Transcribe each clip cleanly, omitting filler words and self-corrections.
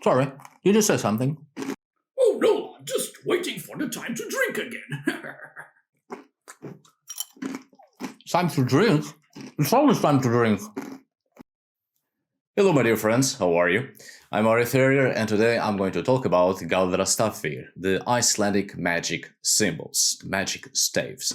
Sorry, did you say something? Oh no, I'm just waiting for the time to drink again. Time to drink? It's always time to drink. Hello, my dear friends, how are you? I'm Aritharia, and today I'm going to talk about Galdrastafir, the Icelandic magic symbols, magic staves.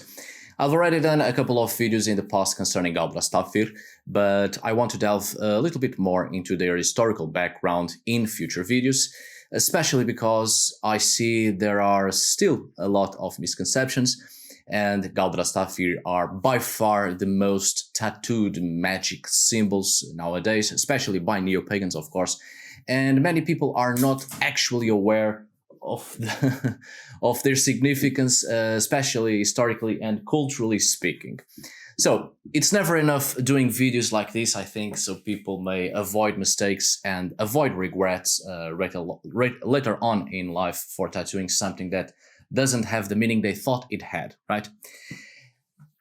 I've already done a couple of videos in the past concerning Galdrastafir, but I want to delve a little bit more into their historical background in future videos, especially because I see there are still a lot of misconceptions, and Galdrastafir are by far the most tattooed magic symbols nowadays, especially by neo-pagans, of course, and many people are not actually aware of of their significance, especially historically and culturally speaking. So it's never enough doing videos like this, I think, so people may avoid mistakes and avoid regrets later on in life for tattooing something that doesn't have the meaning they thought it had, right?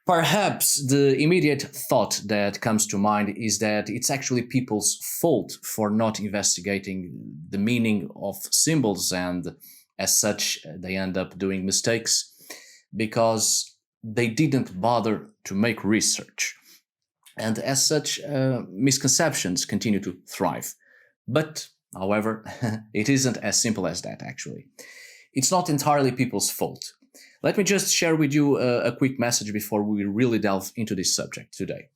Perhaps the immediate thought that comes to mind is that it's actually people's fault for not investigating the meaning of symbols, and as such, they end up doing mistakes because they didn't bother to make research. And as such, misconceptions continue to thrive. But, however, it isn't as simple as that, actually. It's not entirely people's fault. Let me just share with you a quick message before we really delve into this subject today.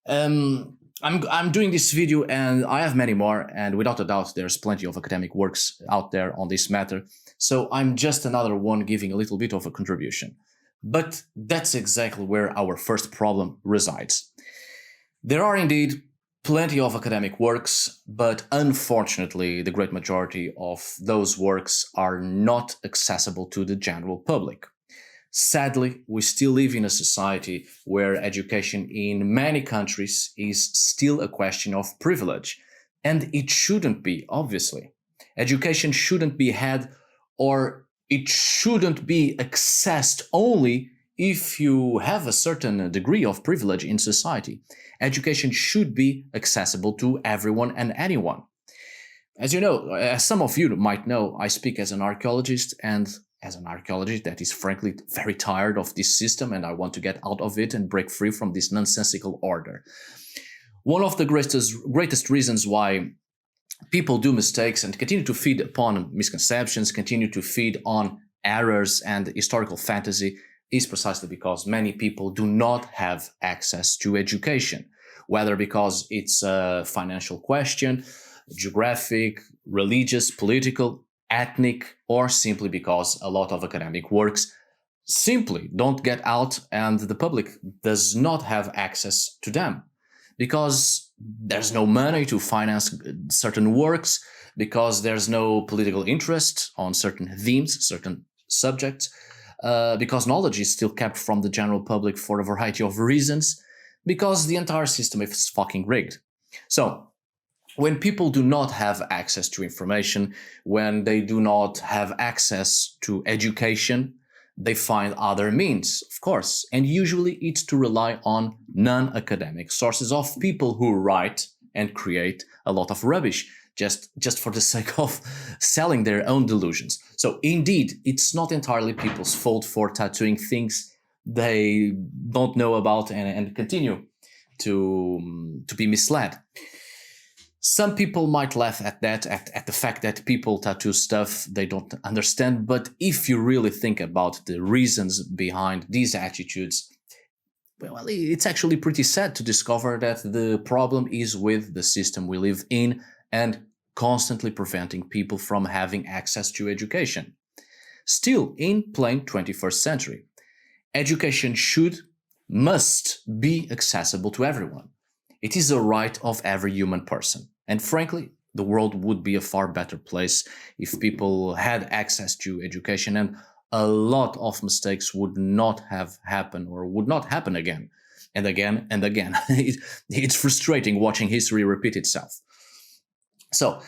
I'm doing this video and I have many more, and without a doubt there's plenty of academic works out there on this matter, so I'm just another one giving a little bit of a contribution. But that's exactly where our first problem resides. There are indeed plenty of academic works, but unfortunately the great majority of those works are not accessible to the general public. Sadly, we still live in a society where education in many countries is still a question of privilege, and it shouldn't be, obviously. Education shouldn't be had, or it shouldn't be accessed only if you have a certain degree of privilege in society. Education should be accessible to everyone and anyone. As you know, as some of you might know, I speak as an archaeologist, and as an archaeologist that is frankly very tired of this system, and I want to get out of it and break free from this nonsensical order. One of the greatest reasons why people do mistakes and continue to feed upon misconceptions, continue to feed on errors and historical fantasy is precisely because many people do not have access to education, whether because it's a financial question, geographic, religious, political, ethnic, or simply because a lot of academic works simply don't get out and the public does not have access to them because there's no money to finance certain works, because there's no political interest on certain themes, certain subjects, because knowledge is still kept from the general public for a variety of reasons, because the entire system is fucking rigged. So, when people do not have access to information, when they do not have access to education, they find other means, of course, and usually it's to rely on non-academic sources of people who write and create a lot of rubbish just for the sake of selling their own delusions. So indeed, it's not entirely people's fault for tattooing things they don't know about and continue to be misled. Some people might laugh at that, at the fact that people tattoo stuff they don't understand, but if you really think about the reasons behind these attitudes, well, it's actually pretty sad to discover that the problem is with the system we live in and constantly preventing people from having access to education. Still, in plain 21st century, education must be accessible to everyone. It is a right of every human person. And frankly, the world would be a far better place if people had access to education, and a lot of mistakes would not have happened or would not happen again and again and again. It's frustrating watching history repeat itself. So,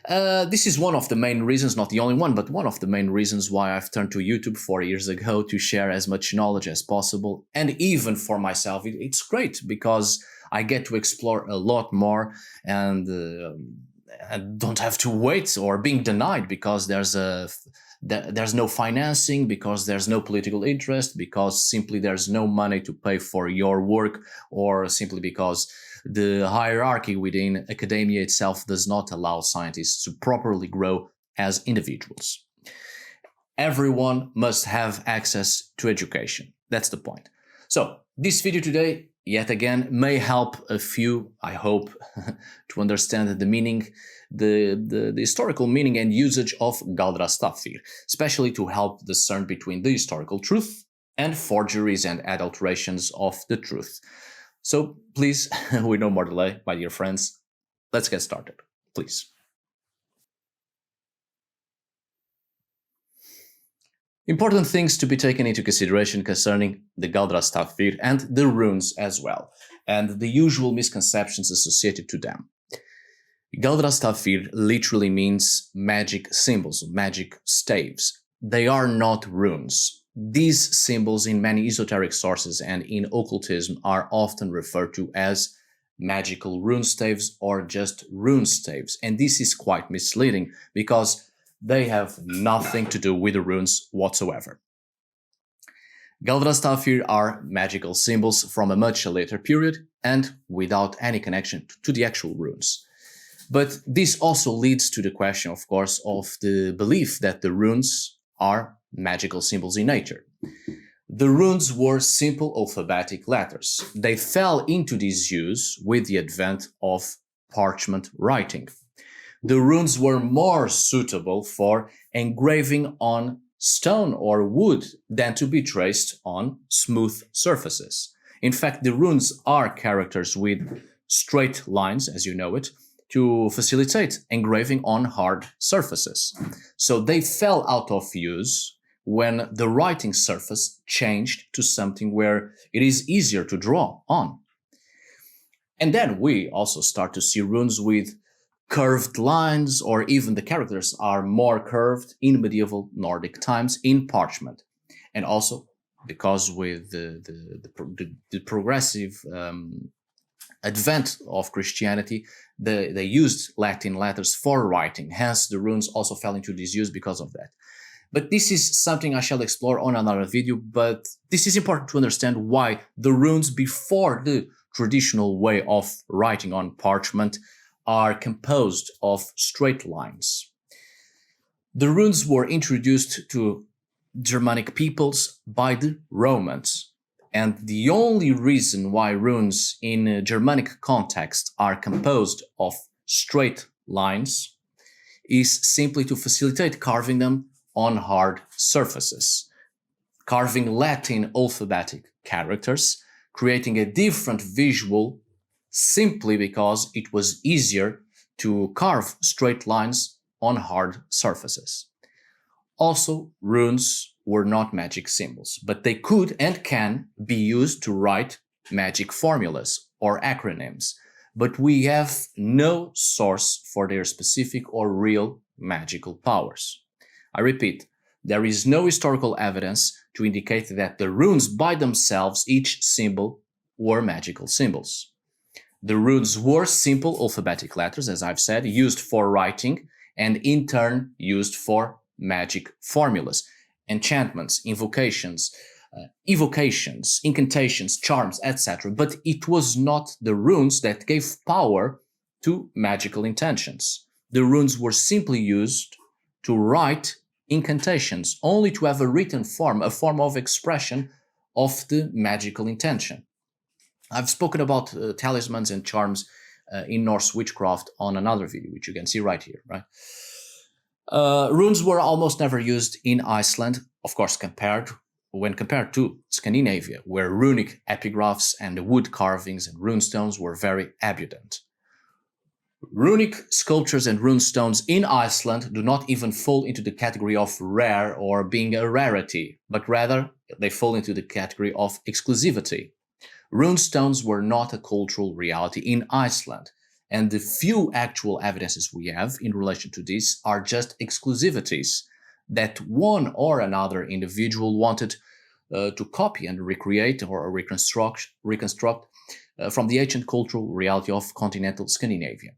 this is one of the main reasons, not the only one, but one of the main reasons why I've turned to YouTube 4 years ago to share as much knowledge as possible. And even for myself, it's great because I get to explore a lot more and don't have to wait or being denied because there's no financing, because there's no political interest, because simply there's no money to pay for your work, or simply because the hierarchy within academia itself does not allow scientists to properly grow as individuals. Everyone must have access to education. That's the point. So this video today, yet again, may help a few, I hope, to understand the meaning, the historical meaning and usage of Galdrastafir, especially to help discern between the historical truth and forgeries and adulterations of the truth. So please, with no more delay, my dear friends, let's get started, please. Important things to be taken into consideration concerning the Galdrastafir and the runes as well, and the usual misconceptions associated to them. Galdrastafir literally means magic symbols, magic staves. They are not runes. These symbols in many esoteric sources and in occultism are often referred to as magical rune staves or just rune staves, and this is quite misleading because they have nothing to do with the runes whatsoever. Galdrastafir are magical symbols from a much later period and without any connection to the actual runes. But this also leads to the question, of course, of the belief that the runes are magical symbols in nature. The runes were simple alphabetic letters. They fell into disuse with the advent of parchment writing. The runes were more suitable for engraving on stone or wood than to be traced on smooth surfaces. In fact, the runes are characters with straight lines, as you know it, to facilitate engraving on hard surfaces. So they fell out of use when the writing surface changed to something where it is easier to draw on. And then we also start to see runes with curved lines, or even the characters are more curved in medieval Nordic times in parchment. And also because with the progressive advent of Christianity, they used Latin letters for writing. Hence, the runes also fell into disuse because of that. But this is something I shall explore on another video, but this is important to understand why the runes before the traditional way of writing on parchment are composed of straight lines. The runes were introduced to Germanic peoples by the Romans, and the only reason why runes in a Germanic context are composed of straight lines is simply to facilitate carving them on hard surfaces, carving Latin alphabetic characters, creating a different visual simply because it was easier to carve straight lines on hard surfaces. Also, runes were not magic symbols, but they could and can be used to write magic formulas or acronyms, but we have no source for their specific or real magical powers. I repeat, there is no historical evidence to indicate that the runes by themselves, each symbol, were magical symbols. The runes were simple alphabetic letters, as I've said, used for writing and in turn used for magic formulas, enchantments, invocations, evocations, incantations, charms, etc. But it was not the runes that gave power to magical intentions. The runes were simply used to write incantations, only to have a written form, a form of expression of the magical intention. I've spoken about talismans and charms in Norse witchcraft on another video, which you can see right here, right? Runes were almost never used in Iceland, of course, when compared to Scandinavia, where runic epigraphs and wood carvings and runestones were very abundant. Runic sculptures and runestones in Iceland do not even fall into the category of rare or being a rarity, but rather they fall into the category of exclusivity. Runestones were not a cultural reality in Iceland, and the few actual evidences we have in relation to this are just exclusivities that one or another individual wanted to copy and recreate or reconstruct from the ancient cultural reality of continental Scandinavia.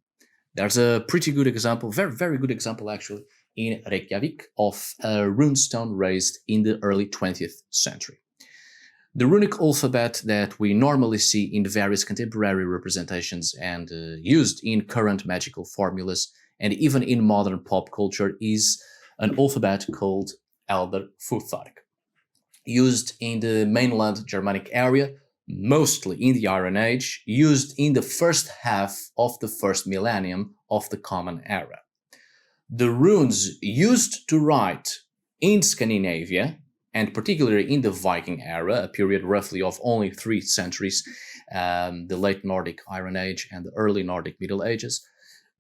There's a pretty good example, very, very good example actually, in Reykjavik of a runestone raised in the early 20th century. The runic alphabet that we normally see in various contemporary representations and used in current magical formulas and even in modern pop culture is an alphabet called Elder Futhark, used in the mainland Germanic area, mostly in the Iron Age, used in the first half of the first millennium of the Common Era. The runes used to write in Scandinavia, and particularly in the Viking era, a period roughly of only 3 centuries, the late Nordic Iron Age and the early Nordic Middle Ages,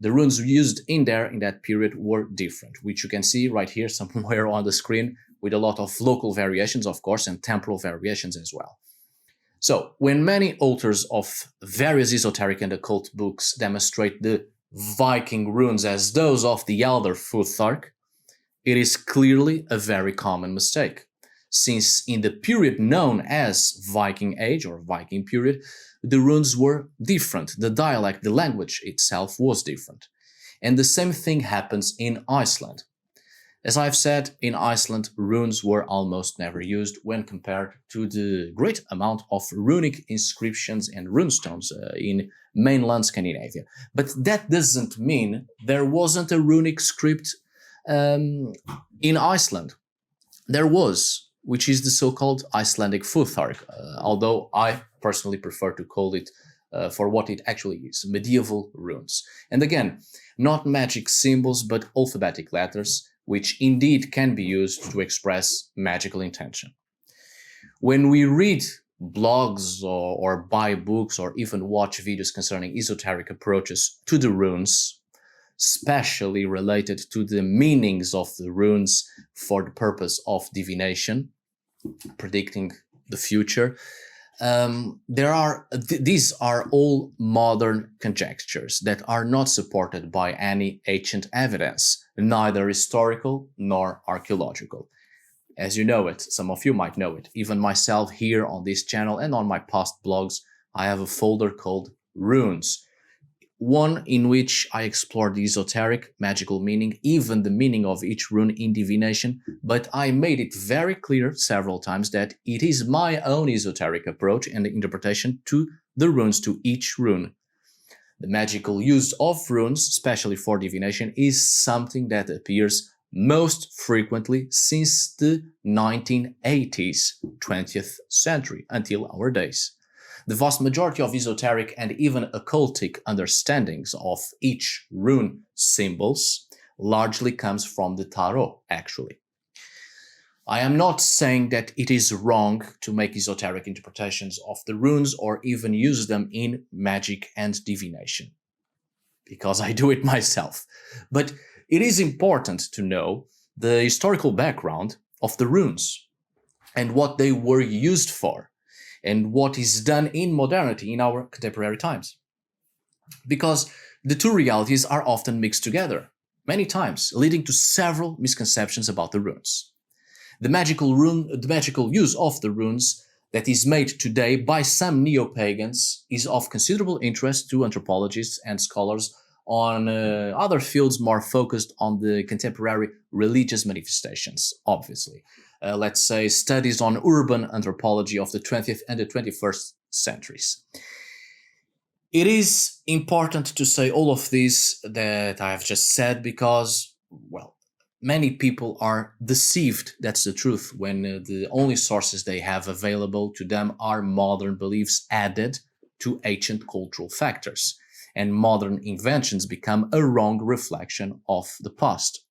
the runes used in that period were different, which you can see right here somewhere on the screen, with a lot of local variations, of course, and temporal variations as well. So, when many authors of various esoteric and occult books demonstrate the Viking runes as those of the Elder Futhark, it is clearly a very common mistake, since in the period known as Viking Age or Viking period, the runes were different, the dialect, the language itself was different. And the same thing happens in Iceland. As I've said, in Iceland, runes were almost never used when compared to the great amount of runic inscriptions and runestones in mainland Scandinavia. But that doesn't mean there wasn't a runic script in Iceland. There was, which is the so-called Icelandic Futhark, although I personally prefer to call it for what it actually is, medieval runes. And again, not magic symbols, but alphabetic letters, which indeed can be used to express magical intention. When we read blogs or buy books or even watch videos concerning esoteric approaches to the runes, especially related to the meanings of the runes for the purpose of divination, predicting the future, these are all modern conjectures that are not supported by any ancient evidence, neither historical nor archaeological. As you know it, some of you might know it, even myself here on this channel and on my past blogs, I have a folder called Runes, one in which I explore the esoteric, magical meaning, even the meaning of each rune in divination, but I made it very clear several times that it is my own esoteric approach and interpretation to the runes, to each rune. The magical use of runes, especially for divination, is something that appears most frequently since the 1980s, 20th century, until our days. The vast majority of esoteric and even occultic understandings of each rune symbols largely comes from the tarot, actually. I am not saying that it is wrong to make esoteric interpretations of the runes or even use them in magic and divination, because I do it myself. But it is important to know the historical background of the runes and what they were used for, and what is done in modernity in our contemporary times. Because the two realities are often mixed together, many times, leading to several misconceptions about the runes. The magical use of the runes that is made today by some neo-pagans is of considerable interest to anthropologists and scholars on other fields more focused on the contemporary religious manifestations, obviously. Let's say studies on urban anthropology of the 20th and the 21st centuries. It is important to say all of this that I have just said because, well, many people are deceived, that's the truth, when the only sources they have available to them are modern beliefs added to ancient cultural factors, and modern inventions become a wrong reflection of the past.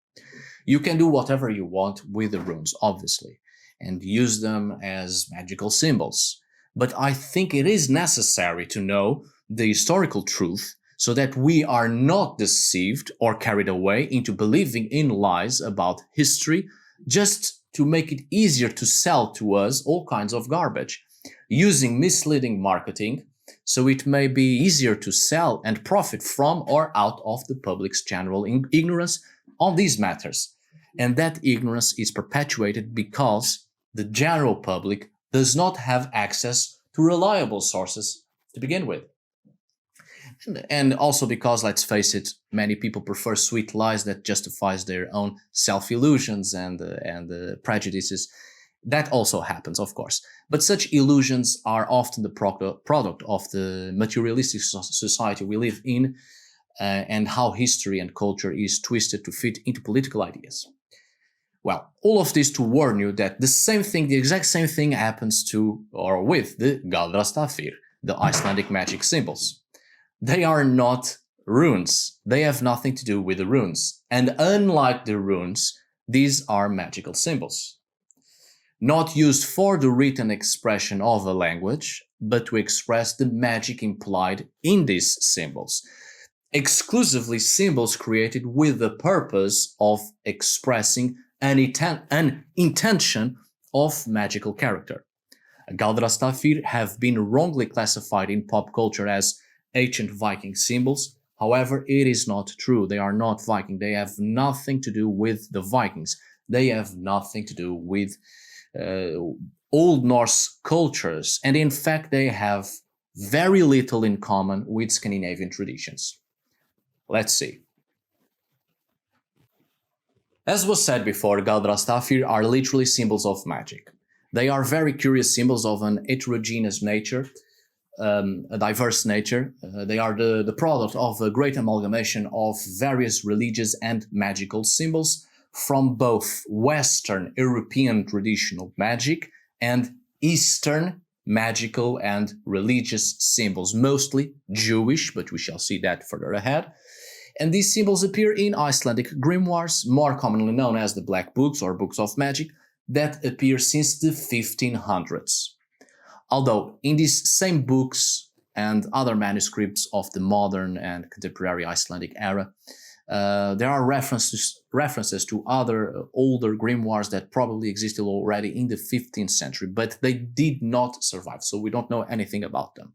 You can do whatever you want with the runes, obviously, and use them as magical symbols. But I think it is necessary to know the historical truth so that we are not deceived or carried away into believing in lies about history just to make it easier to sell to us all kinds of garbage, using misleading marketing so it may be easier to sell and profit from or out of the public's general ignorance on these matters. And that ignorance is perpetuated because the general public does not have access to reliable sources to begin with. And also because, let's face it, many people prefer sweet lies that justifies their own self-illusions and prejudices. That also happens, of course. But such illusions are often the product of the materialistic society we live in, and how history and culture is twisted to fit into political ideas. Well, all of this to warn you that the exact same thing happens to or with the Galdrastafir, the Icelandic magic symbols. They are not runes. They have nothing to do with the runes. And unlike the runes, these are magical symbols. Not used for the written expression of a language, but to express the magic implied in these symbols. Exclusively symbols created with the purpose of expressing an intention of magical character. Galdrastafir have been wrongly classified in pop culture as ancient Viking symbols. However, it is not true. They are not Viking. They have nothing to do with the Vikings. They have nothing to do with Old Norse cultures. And in fact, they have very little in common with Scandinavian traditions. Let's see. As was said before, Galdrastafir are literally symbols of magic. They are very curious symbols of an heterogeneous nature, a diverse nature. They are the product of a great amalgamation of various religious and magical symbols from both Western European traditional magic and Eastern magical and religious symbols, mostly Jewish, but we shall see that further ahead. And these symbols appear in Icelandic Grimoires, more commonly known as the Black Books or Books of Magic, that appear since the 1500s. Although in these same books and other manuscripts of the modern and contemporary Icelandic era, there are references to other older grimoires that probably existed already in the 15th century, but they did not survive, so we don't know anything about them,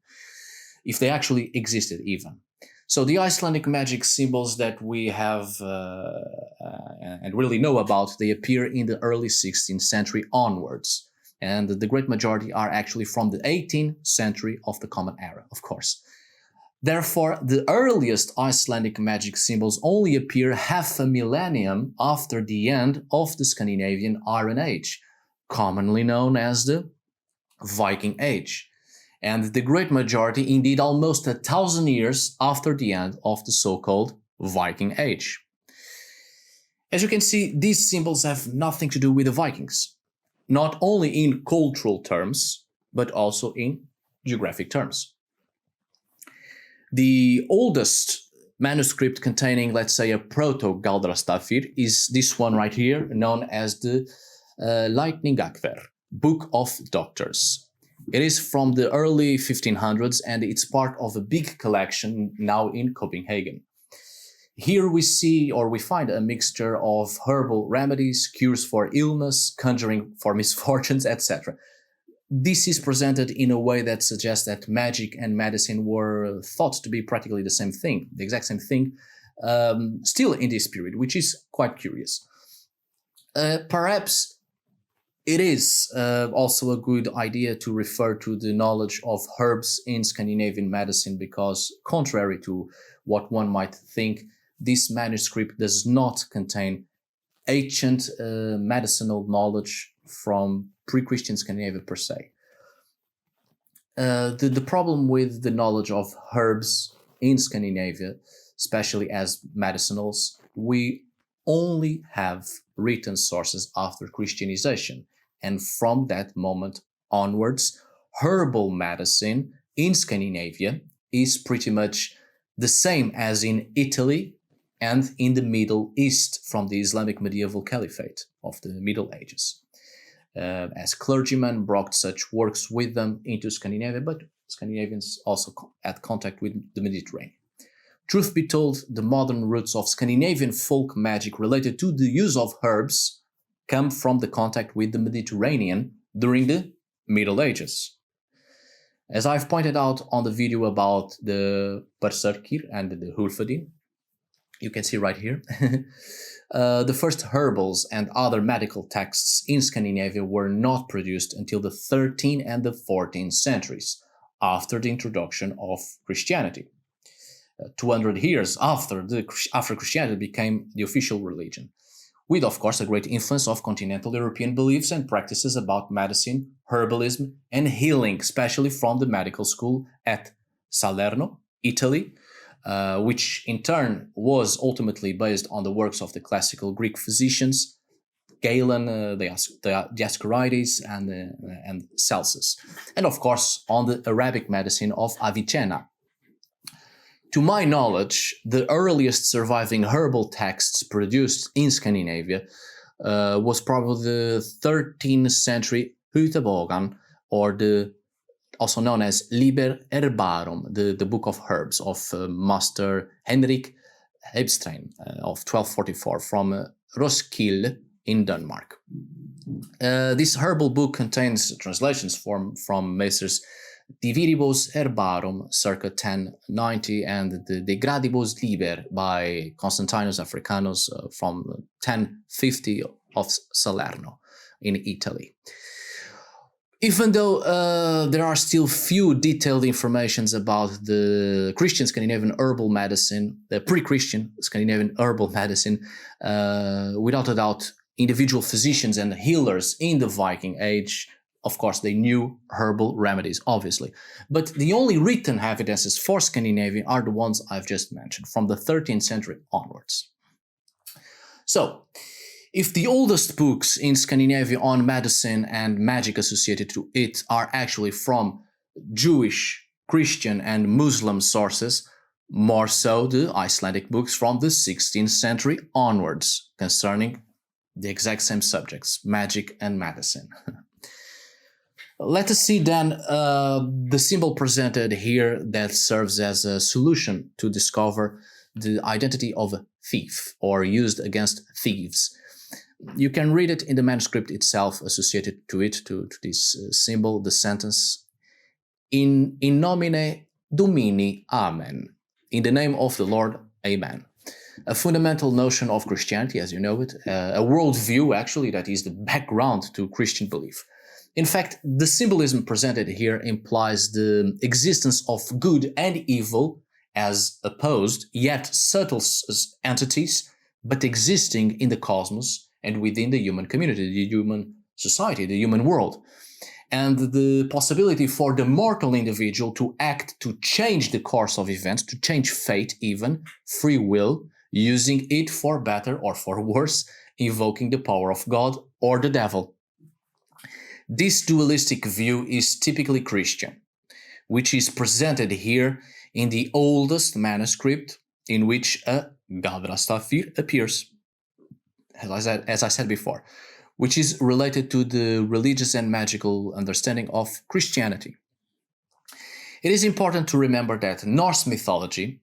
if they actually existed even. So the Icelandic magic symbols that we have and really know about, they appear in the early 16th century onwards. And the great majority are actually from the 18th century of the Common Era, of course. Therefore, the earliest Icelandic magic symbols only appear half a millennium after the end of the Scandinavian Iron Age, commonly known as the Viking Age. And the great majority, indeed almost 1,000 years after the end of the so-called Viking Age. As you can see, these symbols have nothing to do with the Vikings, not only in cultural terms, but also in geographic terms. The oldest manuscript containing, let's say, a proto-Galdrastafir is this one right here, known as the Lækningakver, Book of Doctors. It is from the early 1500s and it's part of a big collection now in Copenhagen. Here we see or we find a mixture of herbal remedies, cures for illness, conjuring for misfortunes, etc. This is presented in a way that suggests that magic and medicine were thought to be practically the same thing, the exact same thing, still in this period, which is quite curious. Perhaps it is also a good idea to refer to the knowledge of herbs in Scandinavian medicine because, contrary to what one might think, this manuscript does not contain ancient medicinal knowledge from pre-Christian Scandinavia per se. The problem with the knowledge of herbs in Scandinavia, especially as medicinals, we only have written sources after Christianization. And from that moment onwards, herbal medicine in Scandinavia is pretty much the same as in Italy and in the Middle East from the Islamic medieval caliphate of the Middle Ages. As clergymen brought such works with them into Scandinavia, but Scandinavians also had contact with the Mediterranean. Truth be told, the modern roots of Scandinavian folk magic related to the use of herbs come from the contact with the Mediterranean during the Middle Ages. As I've pointed out on the video about the Berserkir and the Hulfadin, you can see right here, the first herbals and other medical texts in Scandinavia were not produced until the 13th and the 14th centuries, after the introduction of Christianity. 200 years after Christianity became the official religion, with, of course, a great influence of continental European beliefs and practices about medicine, herbalism, and healing, especially from the medical school at Salerno, Italy, which in turn was ultimately based on the works of the classical Greek physicians Galen, Dioscorides, and Celsus, and of course on the Arabic medicine of Avicenna. To my knowledge, the earliest surviving herbal texts produced in Scandinavia was probably the 13th century Hutebogan, or the also known as Liber Herbarum, the Book of Herbs of Master Henrik Hebstein of 1244 from Roskilde in Denmark. This herbal book contains translations from Messrs. Dividibus Herbarum circa 1090 and the De Gradibus Liber by Constantinus Africanus from 1050 of Salerno in Italy. Even though there are still few detailed informations about the Christian Scandinavian herbal medicine, the pre-Christian Scandinavian herbal medicine, without a doubt, individual physicians and healers in the Viking Age, of course, they knew herbal remedies, obviously. But the only written evidences for Scandinavia are the ones I've just mentioned, from the 13th century onwards. So, if the oldest books in Scandinavia on medicine and magic associated to it are actually from Jewish, Christian, and Muslim sources, more so the Icelandic books from the 16th century onwards, concerning the exact same subjects, magic and medicine. Let us see then the symbol presented here that serves as a solution to discover the identity of a thief, or used against thieves. You can read it in the manuscript itself, associated to it, to this symbol, the sentence, in nomine Domini, Amen. In the name of the Lord, Amen. A fundamental notion of Christianity, as you know it, a worldview, actually, that is the background to Christian belief. In fact, the symbolism presented here implies the existence of good and evil as opposed, yet subtle entities, but existing in the cosmos and within the human community, the human society, the human world. And the possibility for the mortal individual to act to change the course of events, to change fate even, free will, using it for better or for worse, invoking the power of God or the devil. This dualistic view is typically Christian, which is presented here in the oldest manuscript in which a Galdrastafir appears, as I said before, which is related to the religious and magical understanding of Christianity. It is important to remember that Norse mythology,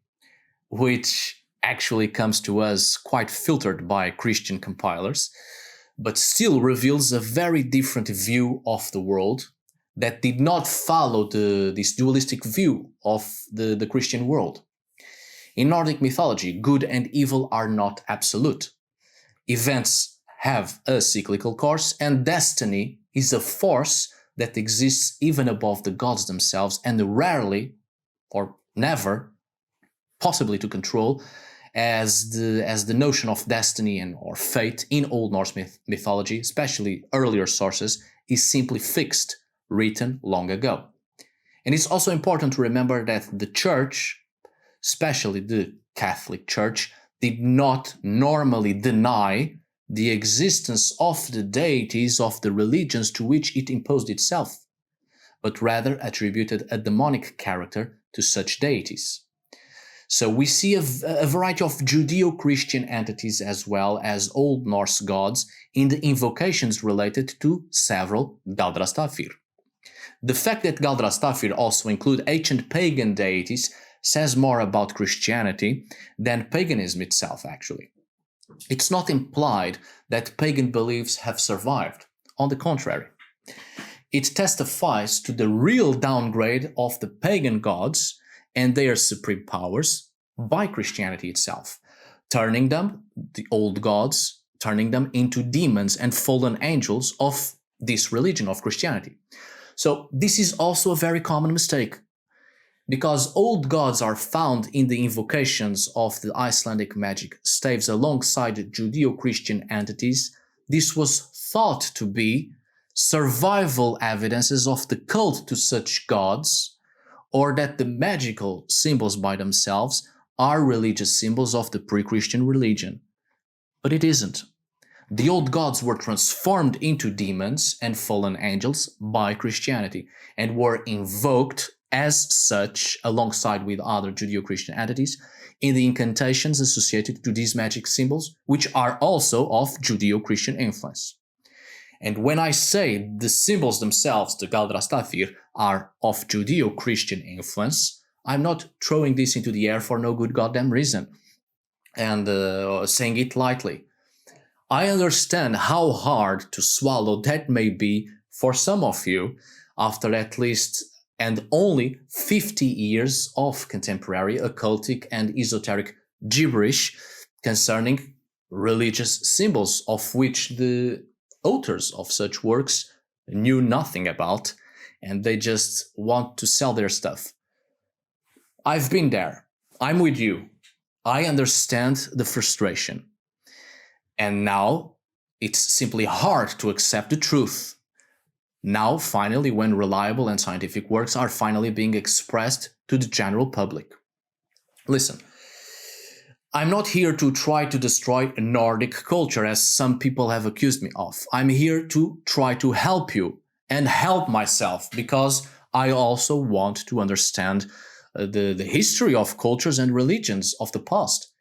which actually comes to us quite filtered by Christian compilers, but still reveals a very different view of the world that did not follow this dualistic view of the Christian world. In Nordic mythology, good and evil are not absolute. Events have a cyclical course, and destiny is a force that exists even above the gods themselves and rarely, or never, possibly to control, as the notion of destiny and or fate in Old Norse mythology, especially earlier sources, is simply fixed, written long ago. And it's also important to remember that the Church, especially the Catholic Church, did not normally deny the existence of the deities of the religions to which it imposed itself, but rather attributed a demonic character to such deities. So we see a variety of Judeo-Christian entities as well as Old Norse gods in the invocations related to several Galdrastafir. The fact that Galdrastafir also include ancient pagan deities says more about Christianity than paganism itself, actually. It's not implied that pagan beliefs have survived. On the contrary, it testifies to the real downgrade of the pagan gods and their supreme powers by Christianity itself, turning them, the old gods, turning them into demons and fallen angels of this religion of Christianity. So this is also a very common mistake. Because old gods are found in the invocations of the Icelandic magic staves alongside Judeo-Christian entities, this was thought to be survival evidences of the cult to such gods, or that the magical symbols by themselves are religious symbols of the pre-Christian religion. But it isn't. The old gods were transformed into demons and fallen angels by Christianity and were invoked as such alongside with other Judeo-Christian entities in the incantations associated to these magic symbols, which are also of Judeo-Christian influence. And when I say the symbols themselves, the Galdrastafir, are of Judeo-Christian influence, I'm not throwing this into the air for no good goddamn reason and saying it lightly. I understand how hard to swallow that may be for some of you after at least and only 50 years of contemporary occultic and esoteric gibberish concerning religious symbols of which the authors of such works knew nothing about, and they just want to sell their stuff. I've been there. I'm with you. I understand the frustration. And now it's simply hard to accept the truth. Now, finally, when reliable and scientific works are finally being expressed to the general public. Listen, I'm not here to try to destroy Nordic culture as some people have accused me of. I'm here to try to help you and help myself because I also want to understand the history of cultures and religions of the past.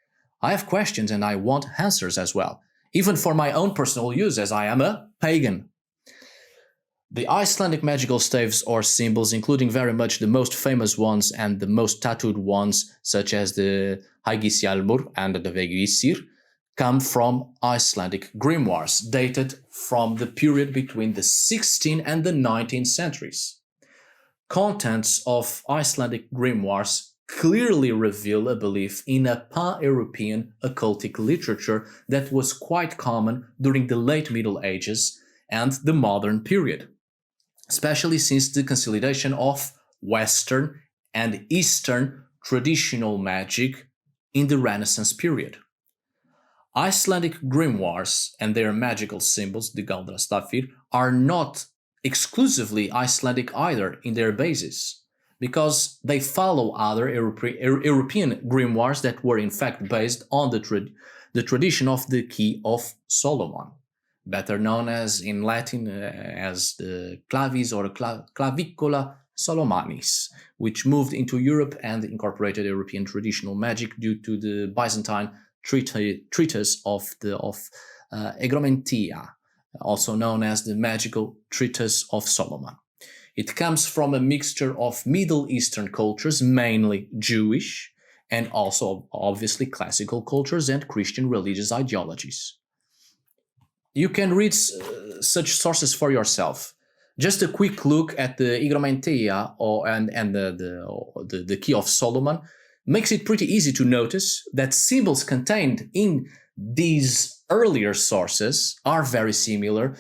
I have questions and I want answers as well, even for my own personal use as I am a pagan. The Icelandic magical staves or symbols, including very much the most famous ones and the most tattooed ones, such as the Helm and the Vegisir, come from Icelandic grimoires, dated from the period between the 16th and the 19th centuries. Contents of Icelandic grimoires clearly reveal a belief in a pan-European occultic literature that was quite common during the late Middle Ages and the modern period, especially since the consolidation of Western and Eastern traditional magic in the Renaissance period. Icelandic grimoires and their magical symbols, the Galdrastafir, are not exclusively Icelandic either in their basis, because they follow other European grimoires that were in fact based on the tradition of the Key of Solomon, better known as in Latin as the clavis or clavicola Solomanis, which moved into Europe and incorporated European traditional magic due to the Byzantine treatise of Egromentia, also known as the Magical Treatise of Solomon. It comes from a mixture of Middle Eastern cultures, mainly Jewish, and also obviously classical cultures and Christian religious ideologies. You can read such sources for yourself. Just a quick look at the Egromentia and the Key of Solomon makes it pretty easy to notice that symbols contained in these earlier sources are very similar,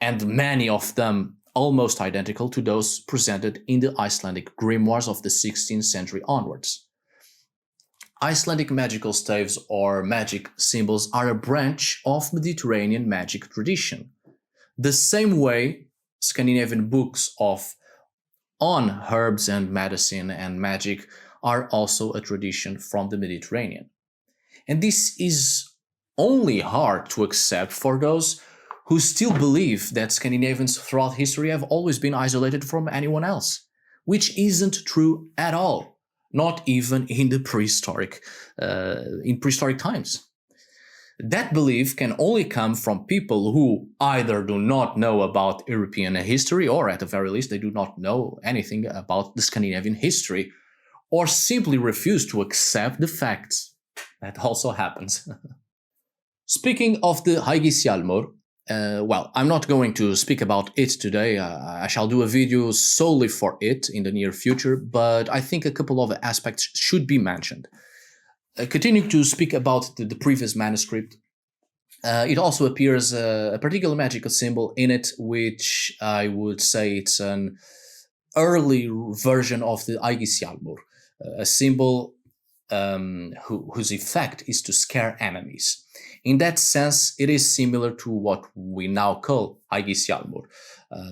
and many of them almost identical to those presented in the Icelandic grimoires of the 16th century onwards. Icelandic magical staves or magic symbols are a branch of Mediterranean magic tradition, the same way Scandinavian books on herbs and medicine and magic are also a tradition from the Mediterranean. And this is only hard to accept for those who still believe that Scandinavians throughout history have always been isolated from anyone else, which isn't true at all, not even in the prehistoric times. That belief can only come from people who either do not know about European history, or at the very least they do not know anything about the Scandinavian history, or simply refuse to accept the facts. That also happens. Speaking of the Haigisialmur, well, I'm not going to speak about it today. I shall do a video solely for it in the near future, but I think a couple of aspects should be mentioned. Continuing to speak about the previous manuscript, it also appears a particular magical symbol in it, which I would say it's an early version of the Aegisialmur, a symbol whose effect is to scare enemies. In that sense, it is similar to what we now call Aegisialmur,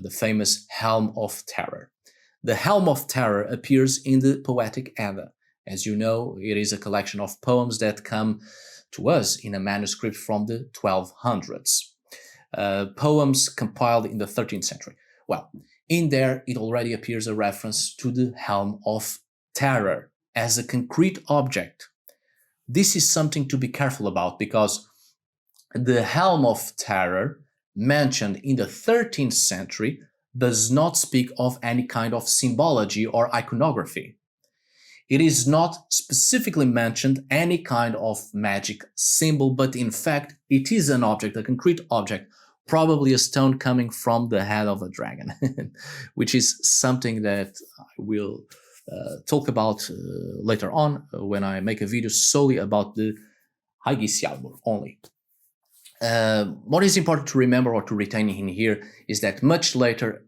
the famous Helm of Terror. The Helm of Terror appears in the Poetic Edda. As you know, it is a collection of poems that come to us in a manuscript from the 1200s. Poems compiled in the 13th century. Well, in there, it already appears a reference to the Helm of Terror as a concrete object. This is something to be careful about because the Helm of Terror mentioned in the 13th century does not speak of any kind of symbology or iconography. It is not specifically mentioned any kind of magic symbol, but in fact, it is an object, a concrete object, probably a stone coming from the head of a dragon, which is something that I will talk about later on when I make a video solely about the Aegisialmur only. What is important to remember or to retain in here is that much later,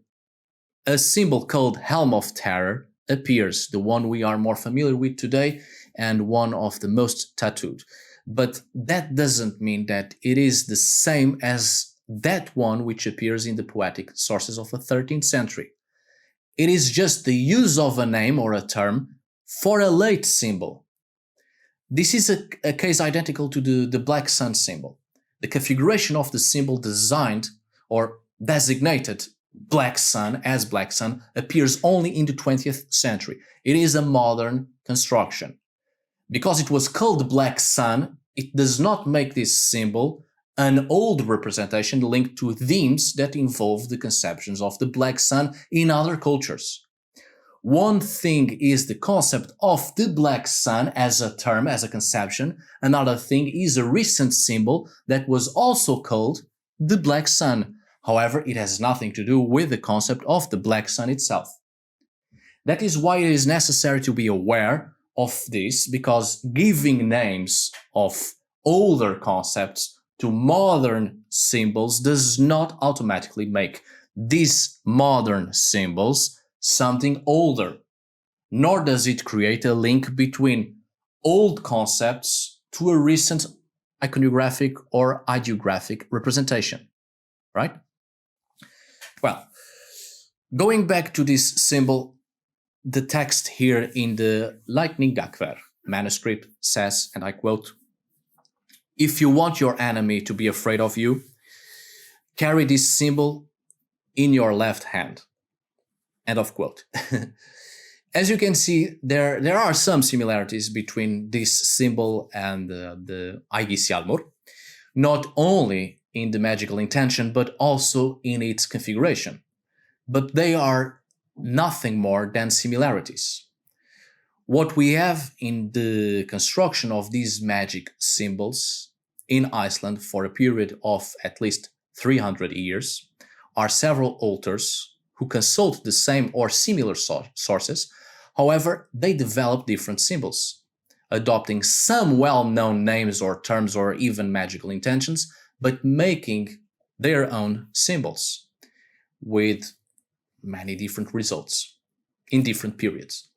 a symbol called Helm of Terror appears, the one we are more familiar with today and one of the most tattooed. But that doesn't mean that it is the same as that one which appears in the poetic sources of the 13th century. It is just the use of a name or a term for a late symbol. This is a case identical to the black sun symbol. The configuration of the symbol designed or designated black sun as black sun appears only in the 20th century. It is a modern construction. Because it was called black sun, it does not make this symbol an old representation linked to themes that involve the conceptions of the black sun in other cultures. One thing is the concept of the black sun as a term, as a conception. Another thing is a recent symbol that was also called the black sun. However, it has nothing to do with the concept of the black sun itself. That is why it is necessary to be aware of this, because giving names of older concepts to modern symbols does not automatically make these modern symbols something older, nor does it create a link between old concepts to a recent iconographic or ideographic representation, right? Well, going back to this symbol, the text here in the Lightning Gakver manuscript says, and I quote, "If you want your enemy to be afraid of you, carry this symbol in your left hand." End of quote. As you can see, there are some similarities between this symbol and the Aegisialmur, not only in the magical intention, but also in its configuration. But they are nothing more than similarities. What we have in the construction of these magic symbols in Iceland for a period of at least 300 years are several altars who consult the same or similar sources. However, they develop different symbols, adopting some well-known names or terms or even magical intentions, but making their own symbols with many different results in different periods.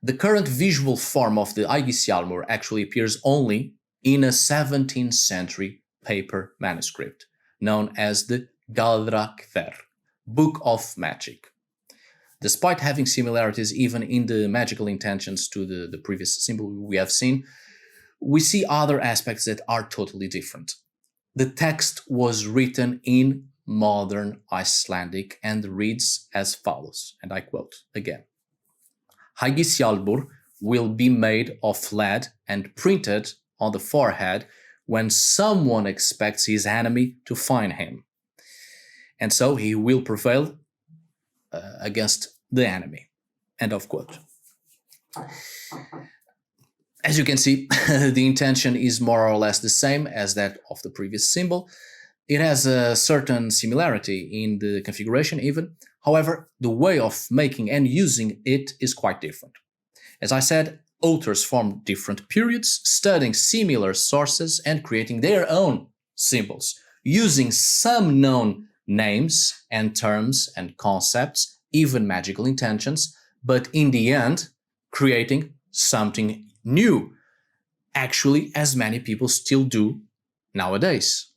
The current visual form of the Aegisialmur actually appears only in a 17th century paper manuscript known as the Galdrastafir, Book of Magic. Despite having similarities even in the magical intentions to the previous symbol we have seen, we see other aspects that are totally different. The text was written in modern Icelandic and reads as follows, and I quote again. "Aegisialmur will be made of lead and printed on the forehead when someone expects his enemy to find him. And so he will prevail against the enemy." End of quote. As you can see, the intention is more or less the same as that of the previous symbol. It has a certain similarity in the configuration even. However, the way of making and using it is quite different. As I said, authors from different periods, studying similar sources and creating their own symbols, using some known names and terms and concepts even magical intentions, but in the end, creating something new, actually, as many people still do nowadays.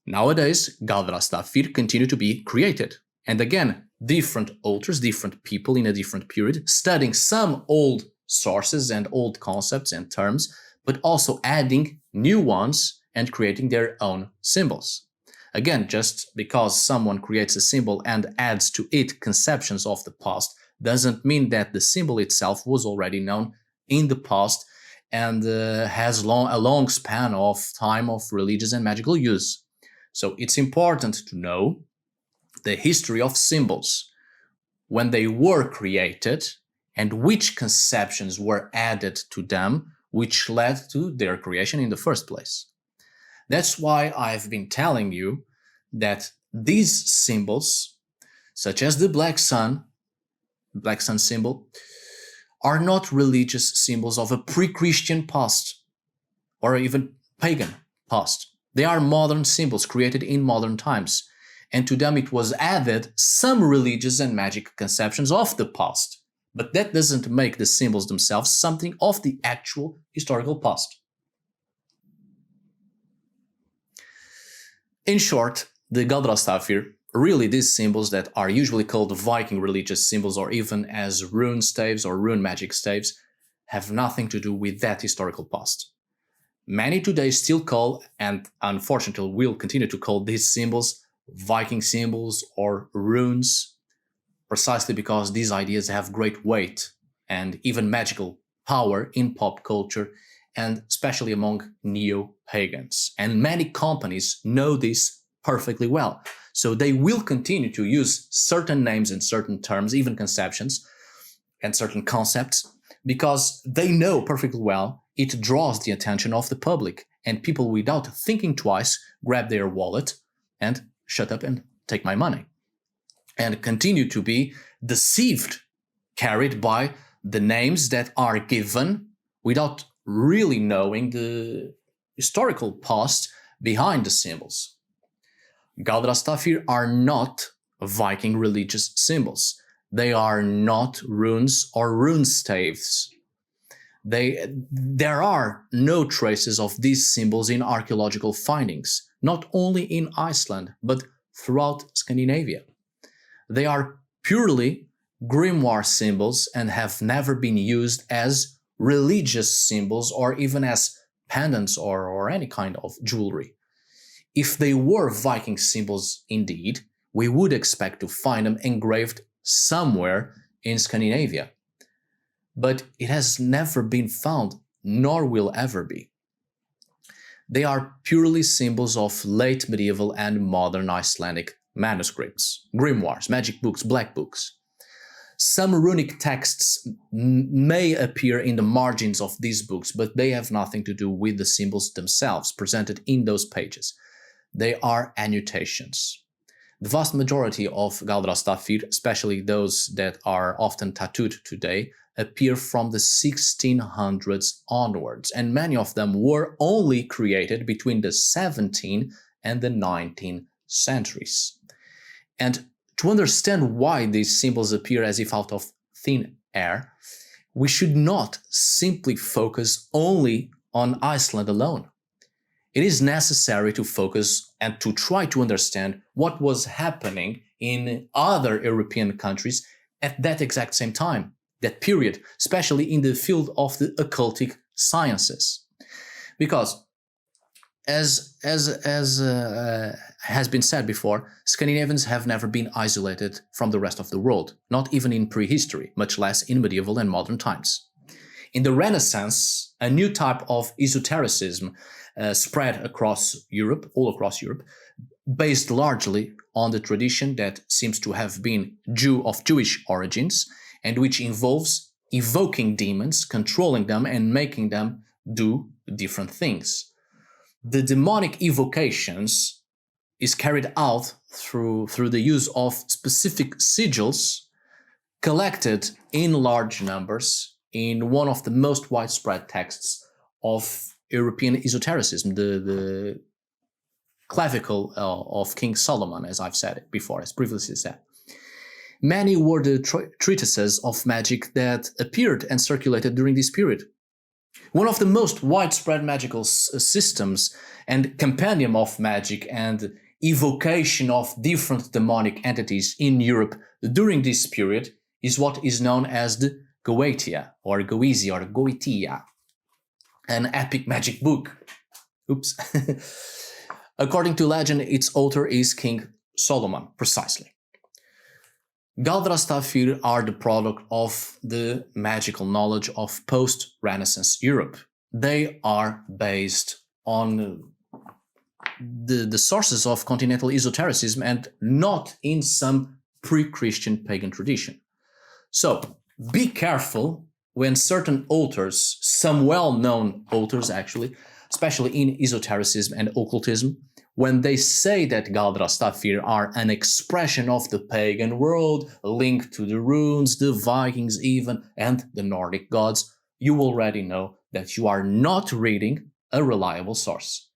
Nowadays, Galdrastafir continue to be created. And again, different authors, different people in a different period, studying some old sources and old concepts and terms, but also adding new ones and creating their own symbols. Again, just because someone creates a symbol and adds to it conceptions of the past doesn't mean that the symbol itself was already known in the past and has a long span of time of religious and magical use. So it's important to know the history of symbols, when they were created, and which conceptions were added to them, which led to their creation in the first place. That's why I've been telling you that these symbols, such as the black sun symbol, are not religious symbols of a pre-Christian past or even pagan past. They are modern symbols created in modern times, and to them it was added some religious and magic conceptions of the past. But that doesn't make the symbols themselves something of the actual historical past. In short, the Galdrastafir, really these symbols that are usually called Viking religious symbols or even as rune staves or rune magic staves, have nothing to do with that historical past. Many today still call, and unfortunately will continue to call, these symbols Viking symbols or runes, precisely because these ideas have great weight and even magical power in pop culture, and especially among neo-pagans. And many companies know this perfectly well. So they will continue to use certain names and certain terms, even conceptions and certain concepts, because they know perfectly well it draws the attention of the public, and people, without thinking twice, grab their wallet and shut up and take my money, and continue to be deceived, carried by the names that are given without really knowing the historical past behind the symbols. Galdrastafir are not Viking religious symbols. They are not runes or rune staves. There are no traces of these symbols in archaeological findings, not only in Iceland, but throughout Scandinavia. They are purely grimoire symbols and have never been used as religious symbols or even as pendants or any kind of jewelry. If they were Viking symbols indeed, we would expect to find them engraved somewhere in Scandinavia. But it has never been found, nor will ever be. They are purely symbols of late medieval and modern Icelandic manuscripts, grimoires, magic books, black books. Some runic texts may appear in the margins of these books, but they have nothing to do with the symbols themselves presented in those pages. They are annotations. The vast majority of Galdrastafir, especially those that are often tattooed today, appear from the 1600s onwards, and many of them were only created between the 17th and the 19th centuries. And to understand why these symbols appear as if out of thin air, we should not simply focus only on Iceland alone. It is necessary to focus and to try to understand what was happening in other European countries at that exact same time, that period, especially in the field of the occultic sciences. Because, as has been said before, Scandinavians have never been isolated from the rest of the world, not even in prehistory, much less in medieval and modern times. In the Renaissance, a new type of esotericism spread across Europe, all across Europe, based largely on the tradition that seems to have been of Jewish origins, and which involves evoking demons, controlling them, and making them do different things. The demonic evocations is carried out through the use of specific sigils collected in large numbers in one of the most widespread texts of European esotericism, the clavicle of King Solomon, as I've said it before, as previously said. Many were the treatises of magic that appeared and circulated during this period. One of the most widespread magical systems and compendium of magic and evocation of different demonic entities in Europe during this period is what is known as the Goetia or Goesia or Goetia, an epic magic book. Oops. According to legend, its author is King Solomon, precisely. Galdrastafir are the product of the magical knowledge of post-Renaissance Europe. They are based on the sources of continental esotericism and not in some pre-Christian pagan tradition. So be careful when certain authors, some well-known authors actually, especially in esotericism and occultism, when they say that Galdrastafir are an expression of the pagan world, linked to the runes, the Vikings even, and the Nordic gods, you already know that you are not reading a reliable source.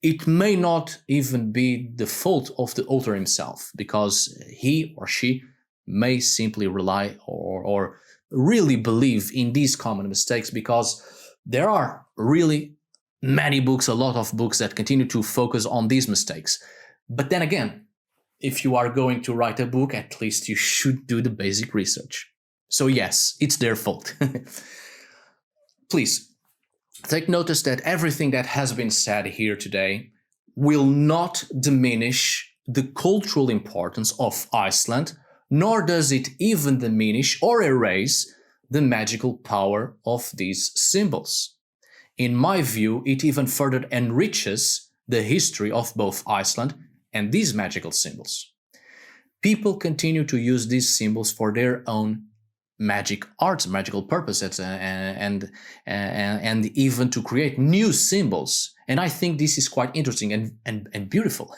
It may not even be the fault of the author himself, because he or she may simply rely or really believe in these common mistakes, because there are really many books, a lot of books that continue to focus on these mistakes. But then again, if you are going to write a book, at least you should do the basic research. So yes, it's their fault. Please, take notice that everything that has been said here today will not diminish the cultural importance of Iceland, nor does it even diminish or erase the magical power of these symbols. In my view, it even further enriches the history of both Iceland and these magical symbols. People continue to use these symbols for their own magic arts, magical purposes, and even to create new symbols. And I think this is quite interesting and beautiful.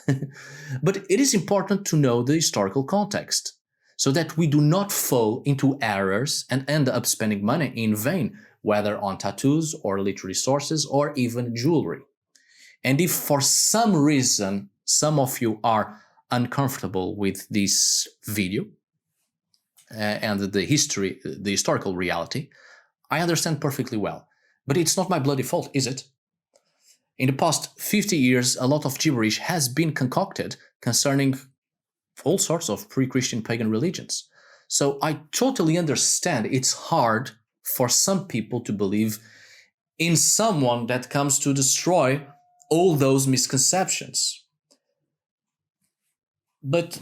But it is important to know the historical context, so that we do not fall into errors and end up spending money in vain, whether on tattoos or literary sources or even jewelry. And if for some reason some of you are uncomfortable with this video and the historical reality, I understand perfectly well. But it's not my bloody fault, is it? In the past 50 years, a lot of gibberish has been concocted concerning all sorts of pre-Christian pagan religions. So I totally understand it's hard for some people to believe in someone that comes to destroy all those misconceptions. But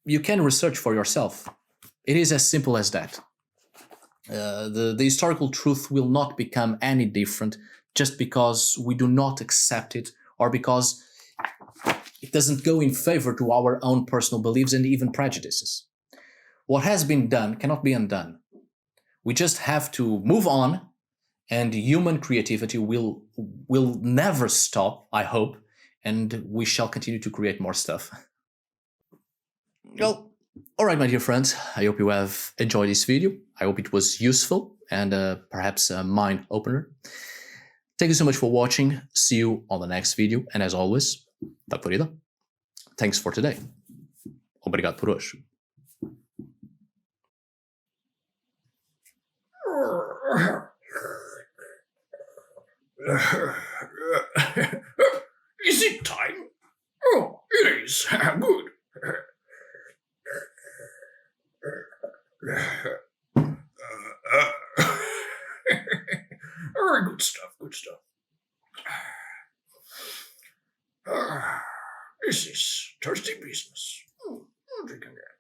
you can research for yourself. It is as simple as that. The historical truth will not become any different just because we do not accept it or because it doesn't go in favor to our own personal beliefs and even prejudices. What has been done cannot be undone. We just have to move on, and human creativity will never stop, I hope, and we shall continue to create more stuff. Well, all right, my dear friends, I hope you have enjoyed this video. I hope it was useful and perhaps a mind opener. Thank you so much for watching. See you on the next video, and as always, tack för idag. Thanks for today. Obrigado por hoje. Is it time? Oh, it is. Good. Good stuff, good stuff. This is thirsty business. I'll drink again.